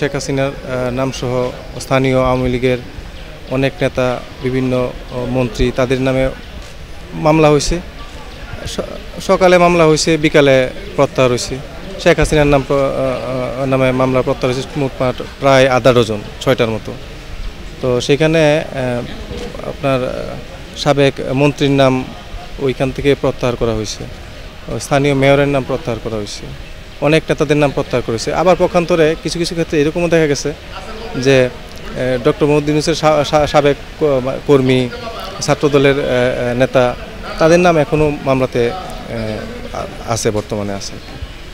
শেখ হাসিনার নামসহ স্থানীয় আওয়ামী লীগের অনেক নেতা, বিভিন্ন মন্ত্রী, তাদের নামে মামলা হয়েছে। সকালে মামলা হয়েছে, বিকালে প্রত্যাহার হয়েছে। শেখ হাসিনার নামে মামলা প্রত্যাহার হয়েছে মোটমাট প্রায় আধা ডজন, 6টার মতো। তো সেখানে আপনার সাবেক মন্ত্রীর নাম ওইখান থেকে প্রত্যাহার করা হয়েছে, স্থানীয় মেয়রের নাম প্রত্যাহার করা হয়েছে, অনেক নেতাদের নাম প্রত্যাহার করেছে। আবার পক্ষান্তরে কিছু কিছু ক্ষেত্রে এরকমও দেখা গেছে যে ডক্টর মোহাম্মদ ইউনূসের সাবেক কর্মী, ছাত্রদলের নেতা, তাদের নাম এখনও মামলাতে আছে, বর্তমানে আছে।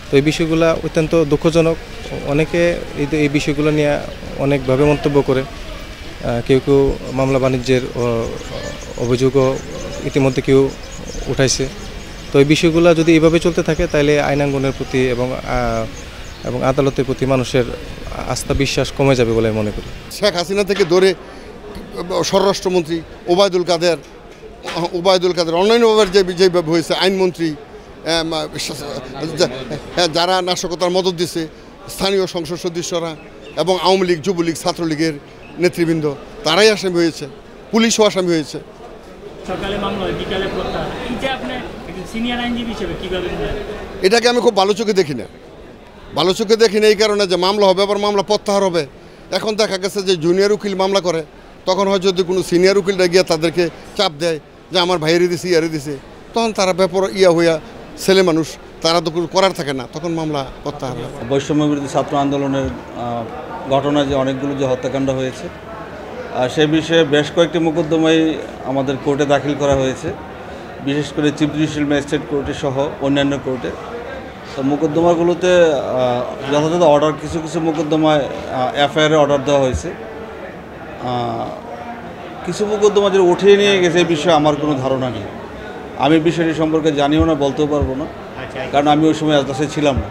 তো এই বিষয়গুলো অত্যন্ত দুঃখজনক। অনেকে এই বিষয়গুলো নিয়ে অনেকভাবে মন্তব্য করে, কেউ কেউ মামলা বাণিজ্যের অভিযোগও ইতিমধ্যে কেউ উঠাইছে। তো এই বিষয়গুলো যদি এইভাবে চলতে থাকে তাহলে আইনাঙ্গনের প্রতি এবং আদালতের প্রতি মানুষের আস্থা বিশ্বাস কমে যাবে বলে মনে করি। শেখ হাসিনা থেকে ধরে স্বরাষ্ট্রমন্ত্রী ওবায়দুল কাদের, অন্যান্যভাবে যেভাবে হয়েছে, আইনমন্ত্রী, যারা নাশকতার মদত দিচ্ছে, স্থানীয় সংসদ সদস্যরা এবং আওয়ামী লীগ, যুবলীগ, ছাত্রলীগের নেতৃবৃন্দ, তারাই আসামি হয়েছে, পুলিশও আসামি হয়েছে। সকালে মামলা, বিকালে প্রত্যাহার। এইটা আপনি সিনিয়র আইনজীবী হিসেবে কিভাবে নেন? এটাকে আমি খুব ভালো চোখে দেখি না। ভালো চোখে দেখি না এই কারণে যে মামলা হবে, আবার মামলা প্রত্যাহার হবে। এখন দেখা গেছে যে জুনিয়র উকিল মামলা করে, তখন হয় যদি কোনো সিনিয়র উকিলরা গিয়ে তাদেরকে চাপ দেয় যে আমার ভাইয়েরই দিছে, ইয়ারে দিছে, তখন তারা ব্যাপার হইয়া ছেলে মানুষ, তারা তো করার থাকে না, তখন মামলা প্রত্যাহার হয়। বৈষম্য বিরোধী ছাত্র আন্দোলনের ঘটনায় যে অনেকগুলো যে হত্যাকাণ্ড হয়েছে, সে বিষয়ে বেশ কয়েকটি মোকদ্দমাই আমাদের কোর্টে দাখিল করা হয়েছে, বিশেষ করে চিফ জুডিশিয়াল ম্যাজিস্ট্রেট কোর্টে সহ অন্যান্য কোর্টে। তো মোকদ্দমাগুলোতে যথাযথ অর্ডার, কিছু কিছু মোকদ্দমায় এফআইআর অর্ডার দেওয়া হয়েছে। কিছু মোকদ্দমা যে উঠিয়ে নিয়ে গেছে এই বিষয়ে আমার কোনো ধারণা নেই। আমি বিষয়টি সম্পর্কে জানিও না, বলতেও পারবো না, কারণ আমি ওই সময় এজলাসে ছিলাম না।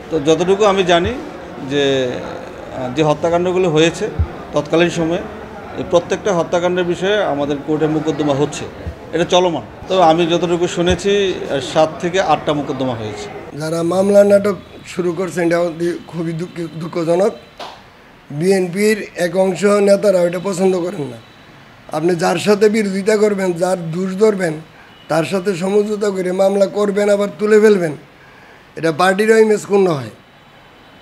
তো যতটুকু আমি জানি যে হত্যাকাণ্ডগুলো হয়েছে তৎকালীন সময়ে, এই প্রত্যেকটা হত্যাকাণ্ডের বিষয়ে আমাদের কোর্টে মোকদ্দমা হচ্ছে, এটা চলমান। তবে আমি যতটুকু শুনেছি 7 থেকে 8টা মোকদ্দমা হয়েছে। যারা মামলা নাটক শুরু করছেন এটা খুবই দুঃখজনক। বিএনপির এক অংশ নেতারা ওইটা পছন্দ করেন না। আপনি যার সাথে বিরোধিতা করবেন, যার দোষ ধরবেন, তার সাথে সমঝোতা করে মামলা করবেন, আবার তুলে ফেলবেন, এটা পার্টিরও ইমেজ ক্ষুণ্ণ হয়।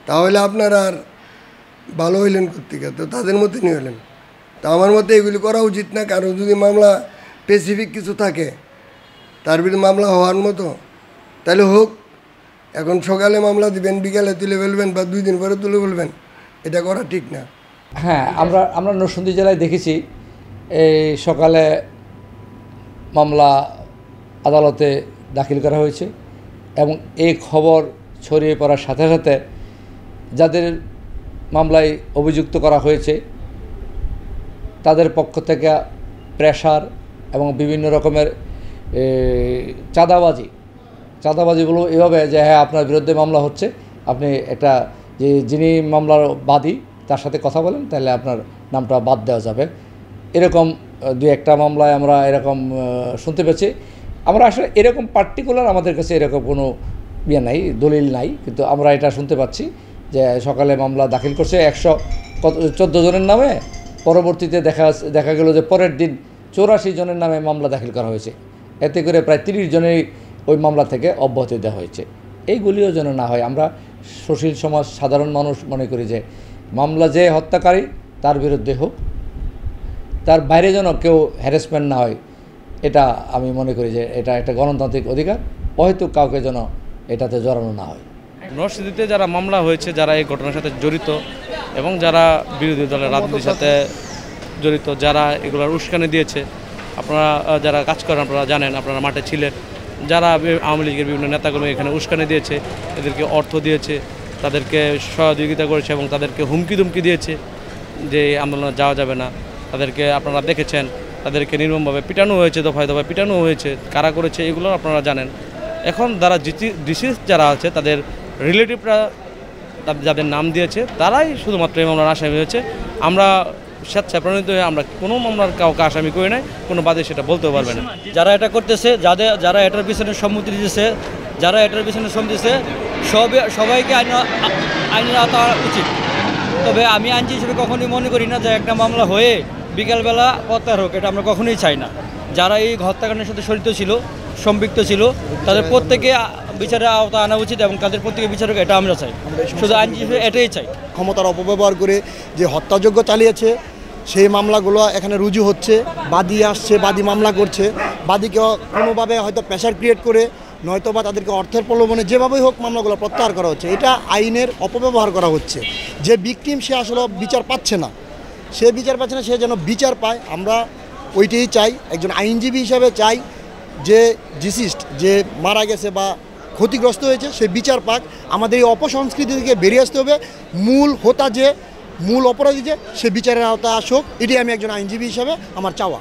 তাহলে আপনারা আর ভালো হইলেন কর্তৃকা, তো তাদের মধ্যে নিয়ে হলেন। তা আমার মতে এগুলি করা উচিত না। কারো যদি মামলা স্পেসিফিক কিছু থাকে তার বিরুদ্ধে মামলা হওয়ার মতো, তাহলে হোক। এখন সকালে মামলা দিবেন, বিকালে তুলে ফেলবেন, বা 2 দিন পরে তুলে ফেলবেন, এটা করা ঠিক না। হ্যাঁ, আমরা নরসিংদী জেলায় দেখেছি এই সকালে মামলা আদালতে দাখিল করা হয়েছে, এবং এই খবর ছড়িয়ে পড়ার সাথে সাথে যাদের মামলায় অভিযুক্ত করা হয়েছে তাদের পক্ষ থেকে প্রেশার এবং বিভিন্ন রকমের চাঁদাবাজি বলবো এভাবে যে হ্যাঁ আপনার বিরুদ্ধে মামলা হচ্ছে, আপনি একটা যিনি মামলার বাদী তার সাথে কথা বলেন, তাহলে আপনার নামটা বাদ দেওয়া যাবে। এরকম 2-1টা মামলায় আমরা এরকম শুনতে পেয়েছি। আমরা আসলে এরকম পার্টিকুলার আমাদের কাছে এরকম কোনো নাই, দলিল নাই, কিন্তু আমরা এটা শুনতে পাচ্ছি যে সকালে মামলা দাখিল করছে 114 জনের নামে, পরবর্তীতে দেখা গেল যে পরের দিন 84 জনের নামে মামলা দাখিল করা হয়েছে। এতে করে প্রায় 30 জনেরই ওই মামলা থেকে অব্যাহতি দেওয়া হয়েছে। এইগুলিও যেন না হয়। আমরা সুশীল সমাজ, সাধারণ মানুষ মনে করি যে মামলা যে হত্যাকারী তার বিরুদ্ধে হোক, তার বাইরে যেন কেউ হ্যারাসমেন্ট না হয়। এটা আমি মনে করি যে এটা একটা গণতান্ত্রিক অধিকার, অহেতুক কাউকে যেন এটাতে জড়ানো না হয়। নরসিংদীতে যারা মামলা হয়েছে, যারা এই ঘটনার সাথে জড়িত এবং যারা বিরোধী দলের রাজনীতির সাথে জড়িত, যারা এগুলোর উস্কানি দিয়েছে, আপনারা যারা কাজ করেন আপনারা জানেন, আপনারা মাঠে ছিলেন, যারা আওয়ামী লীগের বিভিন্ন নেতাগুলো এখানে উস্কানি দিয়েছে, এদেরকে অর্থ দিয়েছে, তাদেরকে সহযোগিতা করেছে এবং তাদেরকে হুমকি দিয়েছে যে আন্দোলনে যাওয়া যাবে না, তাদেরকে আপনারা দেখেছেন, তাদেরকে নির্মমভাবে পিটানো হয়েছে, দফায় দফায় পিটানো হয়েছে। কারা করেছে এগুলো আপনারা জানেন। এখন যারা ডিসিজ যারা আছে, তাদের রিলেটিভরা যাদের নাম দিয়েছে তারাই শুধুমাত্র এই মামলার আসামি হয়েছে। আমরা স্বেচ্ছায় প্রণীত হয়ে আমরা কোনো মামলার কাউকে আসামি করি নাই, কোনো বাদে সেটা বলতেও পারবে না। যারা এটা করতেছে, যারা এটার পিছনে সম্মতি দিতেছে, সবাইকে আইনের আওতা উচিত। তবে আমি আইনজীবী হিসেবে কখনোই মনে করি না যে একটা মামলা হয়ে বিকালবেলা প্রত্যাহার হোক, এটা আমরা কখনোই চাই না। যারা এই হত্যাকাণ্ডের সাথে জড়িত ছিল, সম্পৃক্ত ছিল, তাদের প্রত্যেকে বিচারের আওতা আনা উচিত এবং তাদের প্রত্যেকে বিচারক, এটা আমরা চাই। শুধু আইনজীবী হিসেবে এটাই চাই। ক্ষমতার অপব্যবহার করে যে হত্যাযজ্ঞ চালিয়েছে সেই মামলাগুলো এখানে রুজু হচ্ছে, বাদী আসছে, বাদী মামলা করছে, বাদীকে কোনোভাবে হয়তো প্রেশার ক্রিয়েট করে নয়তো বা তাদেরকে অর্থের প্রলোভনে যেভাবেই হোক মামলাগুলো প্রত্যাহার করা হচ্ছে। এটা আইনের অপব্যবহার করা হচ্ছে। যে ভিকটিম সে আসলে বিচার পাচ্ছে না, সে যেন বিচার পায়। আমরা ওইটাই চাই, একজন আইনজীবী হিসাবে চাই যে ডিসিস্ট, যে মারা গেছে বা ক্ষতিগ্রস্ত হয়েছে, সে বিচার পাক। আমাদের এই অপসংস্কৃতি থেকে বেরিয়ে আসতে হবে। মূল হোতা যে, মূল অপরাধী যে, সে বিচারের আওতায় আসুক, এটি আমি একজন আইনজীবী হিসাবে আমার চাওয়া।